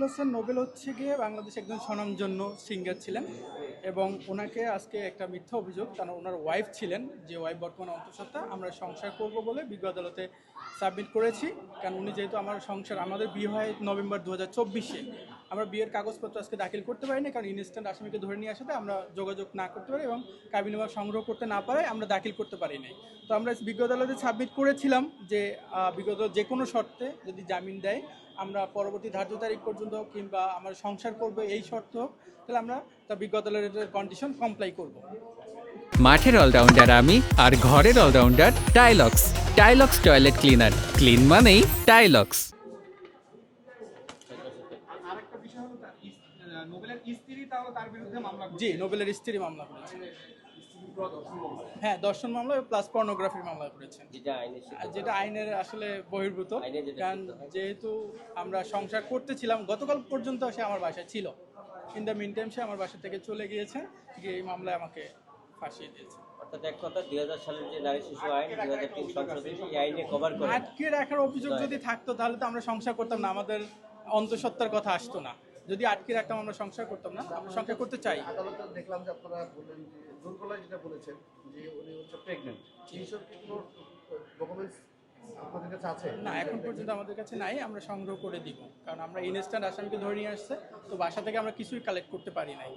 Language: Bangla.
হোসেন নোবেল হচ্ছে গিয়ে বাংলাদেশে একজন স্বনামধন্য সিঙ্গার ছিলেন এবং ওনাকে আজকে একটা মিথ্যা অভিযোগ, কারণ ওনার ওয়াইফ ছিলেন, যে ওয়াইফ বর্তমানে অন্তঃসত্ত্বা, আমরা সংসার করব বলে বিজ্ঞ আদালতে সাবমিট করেছি। কারণ উনি যেহেতু আমাদের বিয়ে হয় নভেম্বর 2024-এ, আমরা বিয়ের কাগজপত্র আজকে দাখিল করতে পারিনি, কারণ ইনস্ট্যান্ট আসামিকে ধরে নিয়ে আসাতে আমরা যোগাযোগ না করতে পারি এবং কাবিননামা সংগ্রহ করতে না পারায় আমরা দাখিল করতে পারি নাই। তো আমরা বিজ্ঞ আদালতে সাবমিট করেছিলাম যে বিজ্ঞ আদালত যে কোনো শর্তে যদি জামিন দেয়, আমরা পরবর্তী ধার্য তারিখ পর্যন্ত কিংবা আমার সংসার করবো এই শর্ত হোক, তাহলে আমরা তা বিজ্ঞ আদালতের কন্ডিশন কমপ্লাই করব। মাঠের অলরাউন্ডার আমি, আর ঘরের all rounder Tylox. Tylox toilet cleaner, clean মানেই টাইলক্স। জি, নোবেলের স্ত্রী মামলা করেছেন। হ্যাঁ, দর্শন মামলা প্লাস পর্নোগ্রাফির মামলা করেছেন, যেটা আইনের আসলে বহির্ভূত। কারণ যেহেতু আমরা সংসার করতেছিলাম, গতকাল পর্যন্ত সে আমার বাসায় ছিল, ইন দ্য মিন টাইম সে আমার বাসা থেকে চলে গিয়েছে, গিয়ে এই মামলায় আমাকে ফাঁসিয়ে দিয়েছে। অর্থাৎ এক কথা 2000 সালের যে নারী শিশু আইন 2003 সংশোধনী, এই আইনে কভার করে। আটকে রাখার অভিযোগ যদি থাকতো তাহলে তো আমরা সংসার করতাম না, আমাদের অন্তঃসত্ত্বার কথা আসতো না। যদি আটকে রাখতাম আমরা সংসার করতাম না, আমরা সংসার করতে চাই। আদালতে দেখলাম যে আপনারা বললেন যে জোরগলায় যেটা বলেছেন যে উনি হচ্ছে প্রেগন্যান্ট, এইসব কি কোনো ডকুমেন্টস আপনাদের কাছে আছে? না, এখন পর্যন্ত আমাদের কাছে নাই, আমরা সংগ্রহ করে দিব, কারণ আমরা ইনস্ট্যান্ট আসামিকে ধরে নিয়ে আসছে, তো বাসা থেকে আমরা কিছুই কালেক্ট করতে পারি নাই।